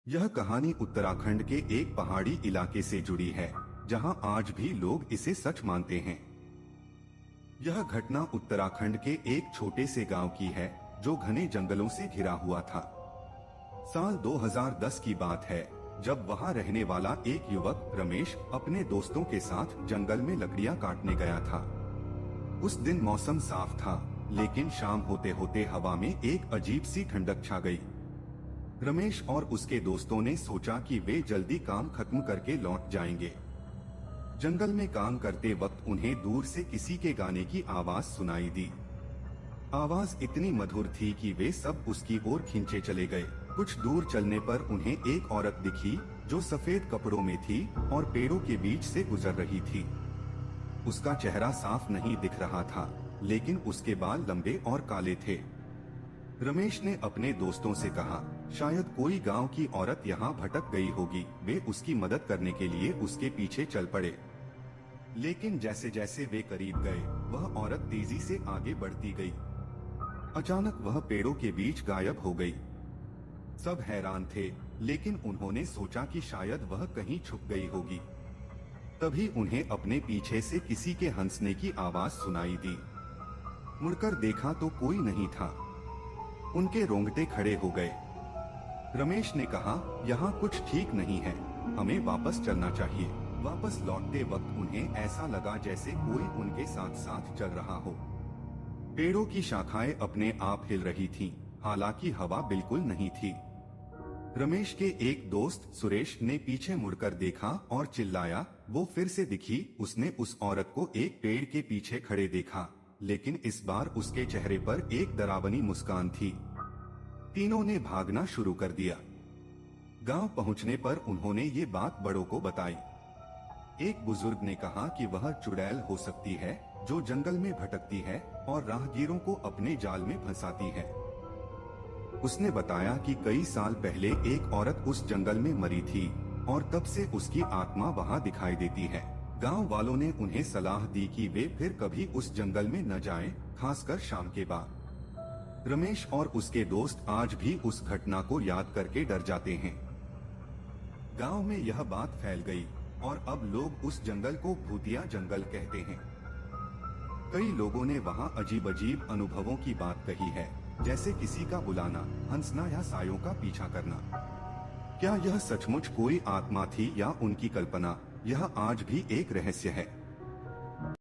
यह कहानी उत्तराखंड के एक पहाड़ी इलाके से जुड़ी है, जहां आज भी लोग इसे सच मानते हैं। यह घटना उत्तराखंड के एक छोटे से गांव की है, जो घने जंगलों से घिरा हुआ था। साल 2010 की बात है, जब वहां रहने वाला एक युवक रमेश अपने दोस्तों के साथ जंगल में लकड़ियां काटने गया था। उस दिन मौसम साफ था, लेकिन शाम होते होते हवा में एक अजीब सी ठंडक छा गई। रमेश और उसके दोस्तों ने सोचा कि वे जल्दी काम खत्म करके लौट जाएंगे। जंगल में काम करते वक्त उन्हें दूर से किसी के गाने की आवाज सुनाई दी। आवाज इतनी मधुर थी कि वे सब उसकी ओर खींचे चले गए। कुछ दूर चलने पर उन्हें एक औरत दिखी, जो सफेद कपड़ों में थी और पेड़ों के बीच से गुजर रही थी। उसका चेहरा साफ नहीं दिख रहा था, लेकिन उसके बाल लंबे और काले थे। रमेश ने अपने दोस्तों से कहा, शायद कोई गांव की औरत यहाँ भटक गई होगी। वे उसकी मदद करने के लिए उसके पीछे चल पड़े। लेकिन जैसे जैसे वे करीब गए, वह औरत तेजी से आगे बढ़ती गई। अचानक वह पेड़ों के बीच गायब हो गई। सब हैरान थे, लेकिन उन्होंने सोचा कि शायद वह कहीं छुप गई होगी। तभी उन्हें अपने पीछे से किसी के हंसने की आवाज सुनाई दी। मुड़कर देखा तो कोई नहीं था। उनके रोंगटे खड़े हो गए। रमेश ने कहा, यहाँ कुछ ठीक नहीं है, हमें वापस चलना चाहिए। वापस लौटते वक्त उन्हें ऐसा लगा जैसे कोई उनके साथ साथ चल रहा हो। पेड़ों की शाखाएं अपने आप हिल रही थीं, हालांकि हवा बिल्कुल नहीं थी। रमेश के एक दोस्त सुरेश ने पीछे मुड़कर देखा और चिल्लाया, वो फिर से दिखी। उसने उस औरत को एक पेड़ के पीछे खड़े देखा, लेकिन इस बार उसके चेहरे पर एक डरावनी मुस्कान थी। तीनों ने भागना शुरू कर दिया। गांव पहुंचने पर उन्होंने ये बात बड़ों को बताई। एक बुजुर्ग ने कहा कि वह चुड़ैल हो सकती है, जो जंगल में भटकती है और राहगीरों को अपने जाल में फंसाती है। उसने बताया कि कई साल पहले एक औरत उस जंगल में मरी थी और तब से उसकी आत्मा वहां दिखाई देती है। गांव वालों ने उन्हें सलाह दी कि वे फिर कभी उस जंगल में न जाएं, खासकर शाम के बाद। रमेश और उसके दोस्त आज भी उस घटना को याद करके डर जाते हैं। गांव में यह बात फैल गई और अब लोग उस जंगल को भूतिया जंगल कहते हैं। कई लोगों ने वहां अजीब अजीब अनुभवों की बात कही है, जैसे किसी का बुलाना, हंसना या सायों का पीछा करना। क्या यह सचमुच कोई आत्मा थी या उनकी कल्पना, यह आज भी एक रहस्य है।